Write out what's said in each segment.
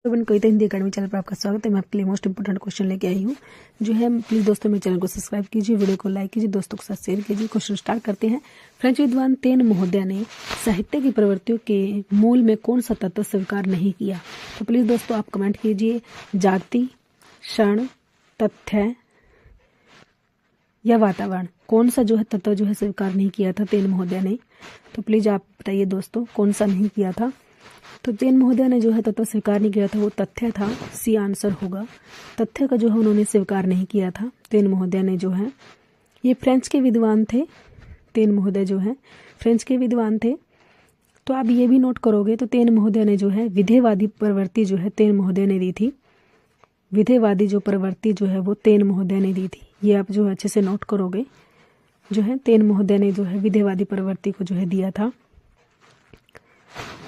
कविता Hindi academy channel पर आपका स्वागत है। मैं आपके लिए मोस्ट इंपोर्टेंट क्वेश्चन लेके आई हूँ जो है। प्लीज दोस्तों मेरे चैनल को सब्सक्राइब कीजिए, वीडियो को लाइक कीजिए, दोस्तों के साथ शेयर कीजिए। क्वेश्चन स्टार्ट करते हैं। फ्रेंच विद्वान तेन महोदय ने साहित्य की प्रवृत्तियों के मूल में कौन सा तत्व स्वीकार नहीं किया? तो प्लीज दोस्तों आप कमेंट कीजिए। जाति, क्षण, तथ्य या वातावरण, कौन सा जो है तत्व जो है स्वीकार नहीं किया था तेन महोदय ने? तो प्लीज आप बताइए दोस्तों कौन सा नहीं किया था। तो तेन महोदय ने जो है तत्व स्वीकार नहीं किया था वो तथ्य था। सी आंसर होगा। तथ्य का जो है उन्होंने स्वीकार नहीं किया था तेन महोदय ने जो है। ये फ्रेंच के विद्वान थे। तेन महोदय जो है फ्रेंच के विद्वान थे। तो आप ये भी नोट करोगे तो तेन महोदय ने जो है विधेयवादी प्रवृत्ति जो है तेन महोदय ने दी थी। विधेयवादी जो प्रवृत्ति जो है वो तेन महोदय ने दी थी। ये आप जो अच्छे से नोट करोगे। जो है तेन महोदय ने जो है विधेयवादी प्रवृत्ति को जो है दिया था।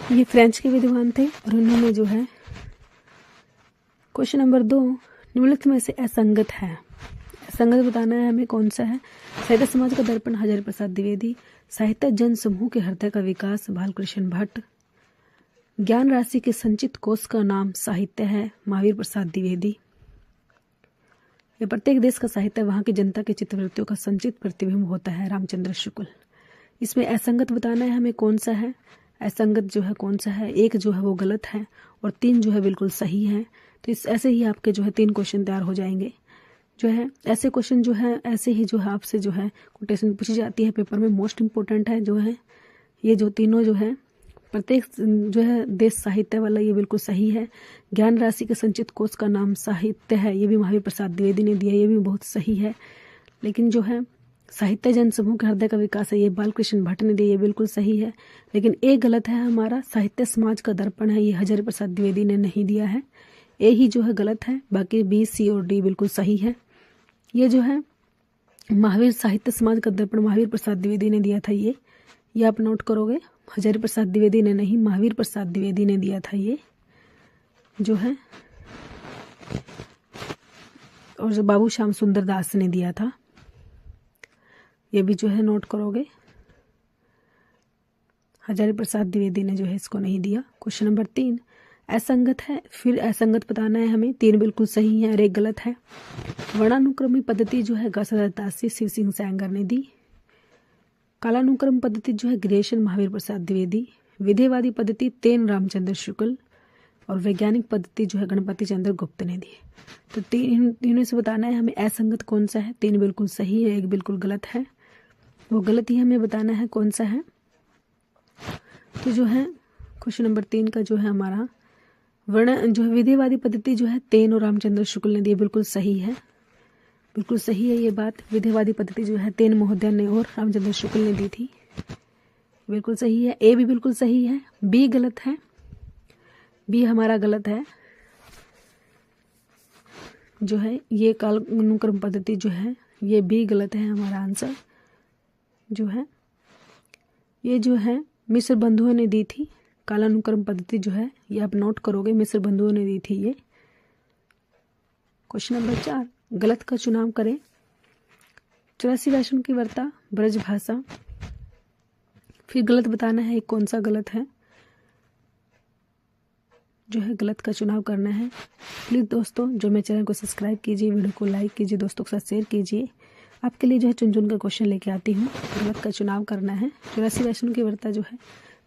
ये फ्रेंच के विद्वान थे और उन्होंने जो है क्वेश्चन नंबर 2 निम्नलिखित में से असंगत है। असंगत बताना है हमें कौन सा है। साहित्य समाज का दर्पण हजारी प्रसाद द्विवेदी, साहित्य जन समूह के हृदय का विकास बालकृष्ण भट्ट, ज्ञान राशि के संचित कोष का नाम साहित्य है महावीर प्रसाद द्विवेदी। ये प्रत्येक देश का साहित्य वहां की जनता के चित्तवृत्तियों का संचित प्रतिबिंब होता है रामचंद्र शुक्ल। इसमें असंगत बताना है हमें कौन सा है। असंगत जो है कौन सा है? 1 जो है वो गलत है और 3 जो है बिल्कुल सही है। तो इस ऐसे ही आपके जो है 3 क्वेश्चन तैयार हो जाएंगे। जो है ऐसे क्वेश्चन जो है ऐसे ही जो है आपसे जो है कोटेशन पूछी जाती है पेपर में। मोस्ट इंपोर्टेंट है जो है ये जो तीनों जो है प्रत्येक जो है देश साहित्य वाला ये बिल्कुल सही है। ज्ञान राशि के संचित कोष का नाम साहित्य है, ये भी महावीर प्रसाद द्विवेदी ने दिया, ये भी बहुत सही है। लेकिन जो है साहित्य जन समूह के हृदय का विकास है, ये बालकृष्ण भट्ट ने दिया, ये बिल्कुल सही है। लेकिन ए गलत है हमारा। साहित्य समाज का दर्पण है, ये हजारी प्रसाद द्विवेदी ने नहीं दिया है। ए ही जो है गलत है, बाकी बी, सी और डी बिल्कुल सही है। ये जो है महावीर साहित्य समाज का दर्पण महावीर प्रसाद द्विवेदी ने दिया था, ये आप नोट करोगे। हजारी प्रसाद द्विवेदी ने नहीं, महावीर प्रसाद द्विवेदी ने दिया था ये जो है। और जो बाबू श्याम सुंदर दास ने दिया था, ये भी जो है नोट करोगे। हजारी प्रसाद द्विवेदी ने जो है इसको नहीं दिया। क्वेश्चन नंबर 3 असंगत है। फिर असंगत बताना है हमें। 3 बिल्कुल सही है और 1 गलत है। वर्णानुक्रमी पद्धति जो है गसर दासी शिव सिंह सैंगर ने दी। कालानुक्रम पद्धति जो है ग्रेशन महावीर प्रसाद द्विवेदी। विधेयवादी पद्धति तेन रामचंद्र शुक्ल और वैज्ञानिक पद्धति जो है गणपति चंद्र गुप्त ने दी। तो तीनों से बताना है हमें असंगत कौन सा है। 3 बिल्कुल सही है, 1 बिल्कुल गलत है। वो गलत ही हमें बताना है कौन सा है। तो जो है क्वेश्चन नंबर 3 का जो है हमारा वर्ण जो है विधेयवादी पद्धति जो है तेन और रामचंद्र शुक्ल ने दी, बिल्कुल सही है, बिल्कुल सही है ये बात। विधेयवादी पद्धति जो है तेन महोदय ने और रामचंद्र शुक्ल ने दी थी, बिल्कुल सही है। ए भी बिल्कुल सही है, बी गलत है, बी हमारा गलत है। जो है ये कालानुक्रम पद्धति जो है ये बी गलत है हमारा आंसर। जो है ये जो है मिस्र बंधुओं ने दी थी। कालानुक्रम पद्धति जो है ये आप नोट करोगे, मिस्र बंधुओं ने दी थी ये। क्वेश्चन नंबर 4 गलत का चुनाव करें। 84 वैष्णव की वार्ता ब्रज भाषा। फिर गलत बताना है कौन सा गलत है। जो है गलत का चुनाव करना है। प्लीज दोस्तों जो मेरे चैनल को सब्सक्राइब कीजिए, वीडियो को लाइक कीजिए, दोस्तों के साथ शेयर कीजिए। आपके लिए जो है चुन चुन का क्वेश्चन लेके आती हूँ। गलत का चुनाव करना है। 84 वैष्णव की वार्ता जो है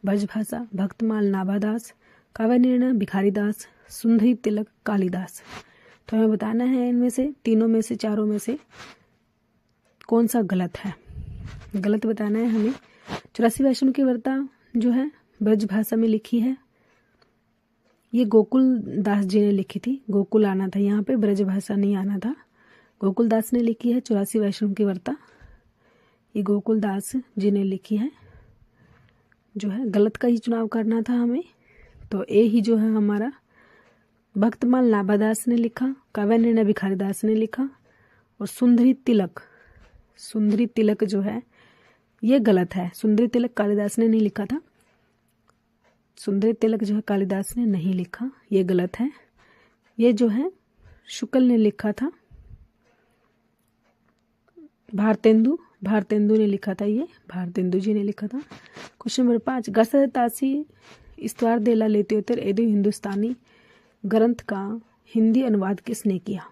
ब्रजभाषा, भक्तमाल नाभादास, काव्य निर्णय भिखारी दास, सुंदरी तिलक कालिदास। तो हमें बताना है इनमें से तीनों में से चारों में से कौन सा गलत है। गलत बताना है हमें। 84 वैष्णव की वार्ता जो है ब्रजभाषा में लिखी है, ये गोकुल दास जी ने लिखी थी। गोकुल आना था यहाँ पे, ब्रजभाषा नहीं आना था। गोकुल दास ने लिखी है 84 वैष्णव की वार्ता, ये गोकुल दास जी ने लिखी है। जो है गलत का ही चुनाव करना था हमें। तो ए ही जो है हमारा भक्तमाल नाभादास ने लिखा, काव्य निर्णय भिखारी दास ने लिखा और सुंदरी तिलक जो है ये गलत है। सुंदरी तिलक कालिदास ने नहीं लिखा था। सुंदरी तिलक जो है कालिदास ने नहीं लिखा, ये गलत है। ये जो है शुक्ल ने लिखा था। भारतेंदु ने लिखा था, ये भारतेंदु जी ने लिखा था। क्वेश्चन नंबर 5 गसर तासी इस्तवार देला लेते उतर एदो हिंदुस्तानी ग्रंथ का हिंदी अनुवाद किसने किया?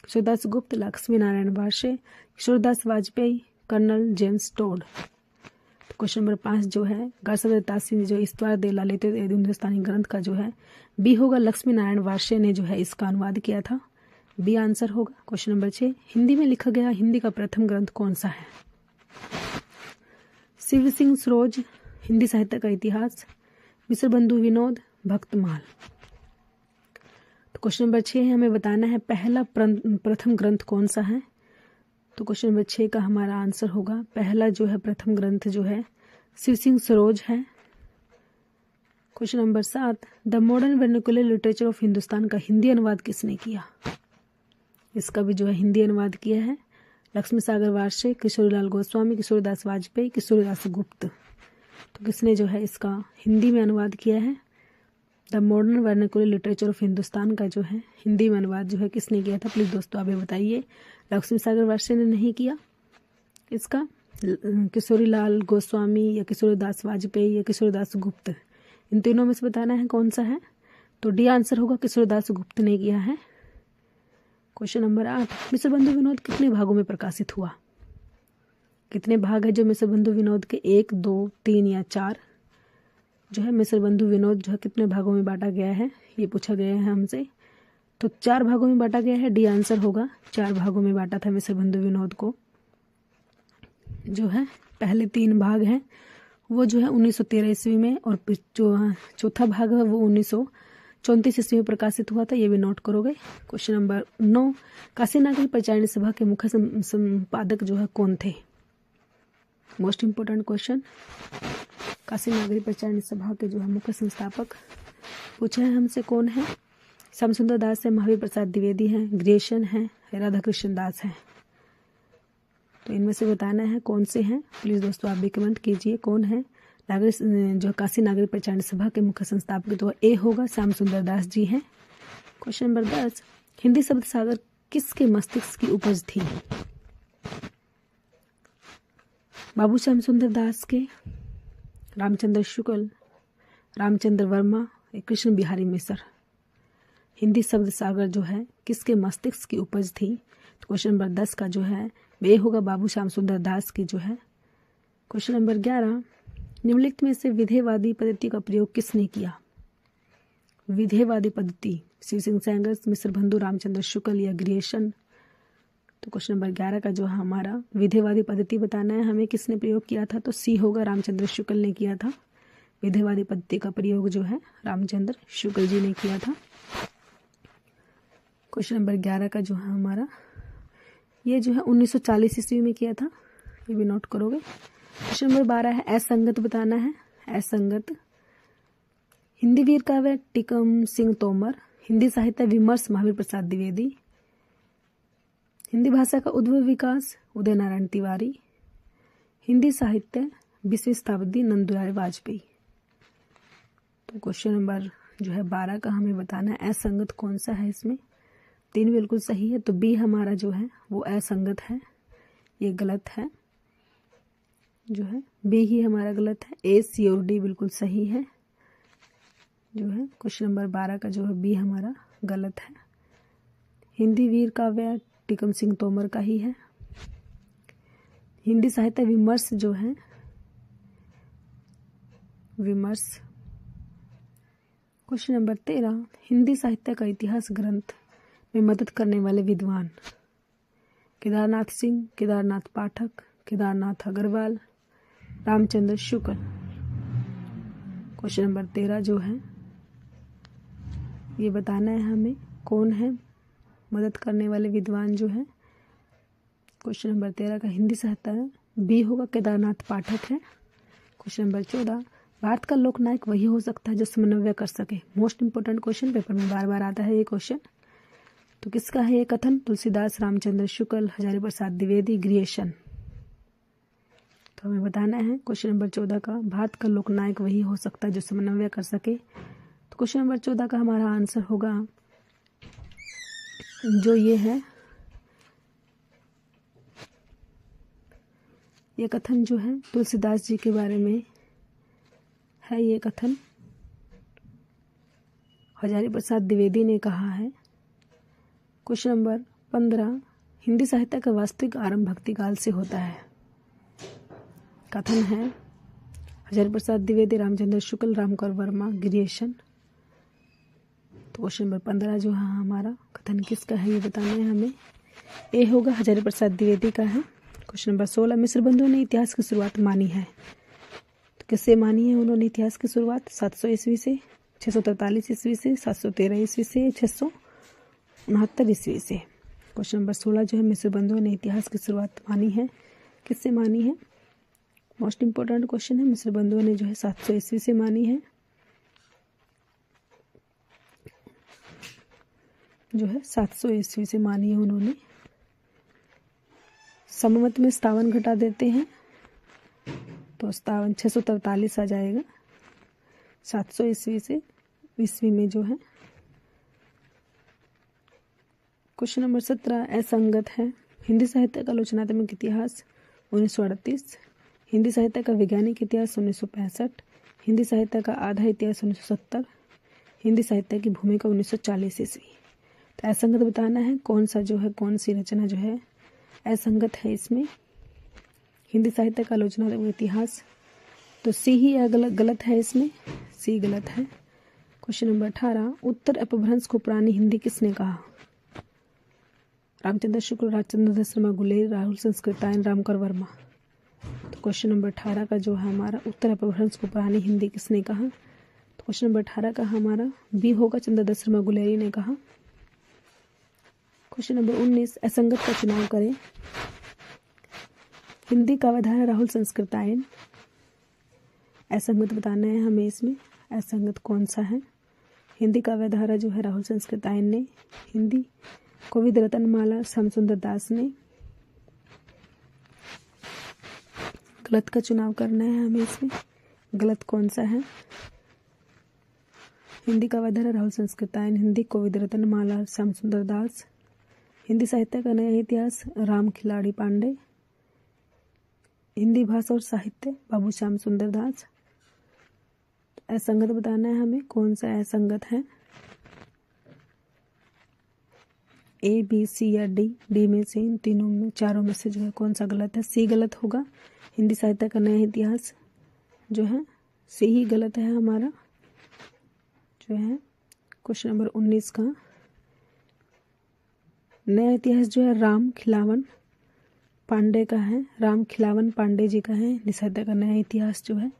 Kishoridas Gupt, Lakshmi Narayan Varshney, Kishoridas Vajpayee, colonel James Tod. तो क्वेश्चन नंबर 5 जो है गार्सद तासी जो इस्तवार दे ललित हिंदुस्तानी ग्रंथ का जो है बी होगा, लक्ष्मी नारायण वार्षे ने जो है इसका अनुवाद किया था, बी आंसर होगा। क्वेश्चन नंबर 6 हिंदी में लिखा गया हिंदी का प्रथम ग्रंथ कौन सा है? शिव सिंह सरोज, हिंदी साहित्य का इतिहास, मिश्र बंधु विनोद, भक्तमाल। तो क्वेश्चन नंबर 6 हमें बताना है पहला प्रथम ग्रंथ कौन सा है। तो क्वेश्चन नंबर 6 का हमारा आंसर होगा पहला जो है प्रथम ग्रंथ जो है शिव सिंह सरोज है। Question number 7 the modern vernacular literature of Hindustan का हिंदी अनुवाद किसने किया? इसका भी जो है हिंदी अनुवाद किया है लक्ष्मी सागर वार्षे, किशोरीलाल गोस्वामी, किशोरदास वाजपेयी, किशोरदास गुप्त। तो किसने जो है इसका हिंदी में अनुवाद किया है? The modern vernacular literature of Hindustan का जो है हिंदी में अनुवाद जो है किसने किया था? प्लीज़ दोस्तों आप ये बताइए। लक्ष्मी सागर वार्षे ने नहीं किया इसका, किशोरीलाल गोस्वामी या किशोरदास वाजपेयी या किशोरदास गुप्त, इन तीनों में से बताना है कौन सा है। तो डी आंसर होगा, किशोरदास गुप्त ने किया है। क्वेश्चन नंबर 8 मिश्र बंधु विनोद कितने भागों में प्रकाशित हुआ? कितने भाग है जो मिश्र बंधु विनोद के? 1, 2, 3 या 4 जो है मिश्र बंधु विनोद जो है कितने भागों में बांटा गया है, ये पूछा गया है हमसे। तो 4 भागों में बांटा गया है, डी आंसर होगा। 4 भागों में बांटा था मिश्र बंधु विनोद को। जो है पहले 3 भाग हैं वो जो है 1913 ईस्वी में, और जो चौथा भाग है वो 1934 ईस्वी में प्रकाशित हुआ था, ये भी नोट करोगे। क्वेश्चन नंबर 9 काशी नागरी परिचारिणी सभा के मुख्य संपादक जो है कौन थे? Most important question. Kashi Nagari Pracharini Sabha के जो है मुख्य संस्थापक पूछे हैं हमसे कौन है? श्याम सुंदर दास है, महावीर प्रसाद द्विवेदी हैं, ग्रियर्सन है, राधा कृष्ण दास हैं। तो इनमें से बताना है कौन से हैं। प्लीज़ दोस्तों आप भी कमेंट कीजिए कौन है जो काशी नागरिक परिचारिणी सभा के मुख्य संस्थापक। तो ए होगा, श्याम सुंदर दास जी हैं। क्वेश्चन नंबर 10 हिंदी शब्द सागर किसके मस्तिष्क की उपज थी? बाबू श्याम सुंदर दास के, रामचंद्र शुक्ल, रामचंद्र वर्मा, कृष्ण बिहारी मिश्र। हिंदी शब्द सागर जो है किसके मस्तिष्क की उपज थी? तो क्वेश्चन नंबर 10 का जो है वे होगा, बाबू श्याम सुंदर दास की जो है। क्वेश्चन नंबर 11 निम्नलिखित में से विधेयवादी पद्धति का प्रयोग किसने किया? विधेयवादी पद्धति शिव सिंह सैंगर, मिश्र बंधु, रामचंद्र शुक्ल या ग्रियर्सन। तो क्वेश्चन नंबर 11 का जो है हमारा विधेयवादी पद्धति बताना है हमें किसने प्रयोग किया था? तो सी होगा, रामचंद्र शुक्ल ने किया था। विधेयवादी पद्धति का प्रयोग जो है रामचंद्र शुक्ल जी ने किया था। क्वेश्चन नंबर 11 का जो है हमारा ये जो है 1940 ईस्वी में किया था, ये भी नोट करोगे। क्वेश्चन नंबर 12 है असंगत बताना है। असंगत हिंदी वीर काव्य टीकम सिंह तोमर, हिंदी साहित्य विमर्श महावीर प्रसाद द्विवेदी, हिंदी भाषा का उद्भव विकास उदय नारायण तिवारी, हिंदी साहित्य 20वीं शताब्दी नंदुलाल वाजपेयी। तो क्वेश्चन नंबर जो है 12 का हमें बताना है असंगत कौन सा है। इसमें 3 बिल्कुल सही है, तो बी हमारा जो है वो असंगत है, ये गलत है। जो है बी ही हमारा गलत है, ए सी और डी बिल्कुल सही है। जो है क्वेश्चन नंबर 12 का जो है बी हमारा गलत है। हिंदी वीर काव्य टीकम सिंह तोमर का ही है। हिंदी साहित्य विमर्श जो है विमर्श। क्वेश्चन नंबर 13 हिंदी साहित्य का इतिहास ग्रंथ में मदद करने वाले विद्वान केदारनाथ सिंह, केदारनाथ पाठक, केदारनाथ अग्रवाल, रामचंद्र शुक्ल। क्वेश्चन नंबर 13 जो है ये बताना है हमें कौन है मदद करने वाले विद्वान जो है। क्वेश्चन नंबर 13 का हिंदी साहित्य बी होगा, केदारनाथ पाठक है। क्वेश्चन नंबर 14 भारत का लोकनायक वही हो सकता है जो समन्वय कर सके। मोस्ट इंपोर्टेंट क्वेश्चन, पेपर में बार बार आता है ये क्वेश्चन। तो किसका है ये कथन? तुलसीदास, रामचंद्र शुक्ल, हजारी प्रसाद द्विवेदी, ग्रियर्सन। तो हमें बताना है क्वेश्चन नंबर 14 का भारत का लोकनायक वही हो सकता है जो समन्वय कर सके। तो क्वेश्चन नंबर 14 का हमारा आंसर होगा जो ये है, ये कथन जो है तुलसीदास जी के बारे में है। ये कथन हजारी प्रसाद द्विवेदी ने कहा है। क्वेश्चन नंबर 15, हिंदी साहित्य का वास्तविक आरंभ भक्ति काल से होता है। कथन है हजारी प्रसाद द्विवेदी, रामचंद्र शुक्ल, रामकर वर्मा, गिरीशन। तो क्वेश्चन नंबर 15 जो है हमारा कथन किसका है ये बताना है हमें। ए होगा हजारी प्रसाद द्विवेदी का है। क्वेश्चन नंबर 16, मिश्र बंधुओं ने इतिहास की शुरुआत मानी है। तो किससे मानी है उन्होंने इतिहास की शुरुआत? 700 ईस्वी से, 643 ईस्वी से, 713 ईस्वी से, 669 ईस्वी से। क्वेश्चन नंबर 16 जो है मिश्र बंधुओं ने इतिहास की शुरुआत मानी है। किससे मानी है? मोस्ट इंपॉर्टेंट क्वेश्चन है। मिश्र बंधुओं ने जो है 700 ईस्वी से मानी है, जो है 700 ईस्वी से मानी है उन्होंने। सममत में 57 घटा देते हैं तो 57 643 आ जाएगा। 700 ईस्वी से ईस्वी में जो है। क्वेश्चन नंबर 17, असंगत है। हिंदी साहित्य का आलोचनात्मक इतिहास 1938, हिंदी साहित्य का वैज्ञानिक इतिहास 1965, हिंदी साहित्य का आधा इतिहास 1970, हिंदी साहित्य की भूमिका 1940 ईस्वी। तो असंगत बताना है कौन सा जो है, कौन सी रचना जो है असंगत है इसमें। हिंदी साहित्य का आलोचनात्मक इतिहास, तो सी ही गलत है इसमें, सी गलत है। क्वेश्चन नंबर 18, उत्तर अपभ्रंश को पुरानी हिंदी किसने कहा? रामचंद्र शुक्ल, राजचंद्र शर्मा गुलेरी, राहुल संस्कृतायन, रामकर वर्मा। तो क्वेश्चन नंबर 18 का जो है हमारा उत्तर अपभ्रंश को पुरानी हिंदी किसने कहा? तो क्वेश्चन नंबर 18 का हमारा बी होगा, चंद्रदत्त शर्मा गुलेरी ने कहा। क्वेश्चन नंबर 19, असंगत का चुनाव करें। हिंदी काव्यधारा राहुल संस्कृतायन, असंगत बताना है हमें इसमें। असंगत कौन सा है? हिंदी काव्यधारा जो है राहुल संस्कृतायन ने, हिंदी कोविद रतनमाला श्याम सुंदर दास ने। गलत का चुनाव करना है हमें इसमें। गलत कौन सा है? हिंदी काव्यधारा राहुल संस्कृतायन, हिंदी कोविद रतनमाला श्याम सुंदर दास, हिंदी साहित्य का नया इतिहास राम खिलाड़ी पांडे, हिंदी भाषा और साहित्य बाबू श्याम सुंदर दास। असंगत बताना है हमें, कौन सा असंगत है? ए, बी, सी या डी। डी में से इन तीनों में, चारों में से जो है कौन सा गलत है? सी गलत होगा। हिंदी साहित्य का नया इतिहास जो है सी ही गलत है हमारा जो है। क्वेश्चन नंबर 19 का नया इतिहास जो है राम खिलावन पांडे का है, राम खिलावन पांडे जी का है। हिंदी साहित्य का नया इतिहास जो है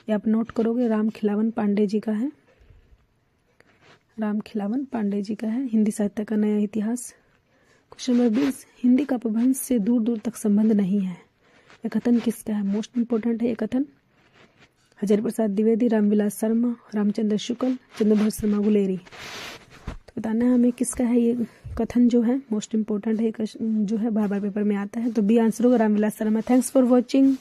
ये आप नोट करोगे, राम खिलावन पांडे जी का है, राम खिलावन पांडे जी का है हिंदी साहित्य का नया इतिहास। क्वेश्चन नंबर 20, हिंदी का अपभ्रंश से दूर दूर तक संबंध नहीं है। यह कथन किसका है? मोस्ट इंपोर्टेंट है ये कथन। हजारी प्रसाद द्विवेदी, रामविलास शर्मा, रामचंद्र शुक्ल, चंद्रभूषण शर्मा गुलेरी। तो बताना है हमें किसका है ये कथन जो है, मोस्ट इंपोर्टेंट है जो है, बार बार पेपर में आता है। तो बी आंसर होगा Ramvilas Sharma. Thanks for watching.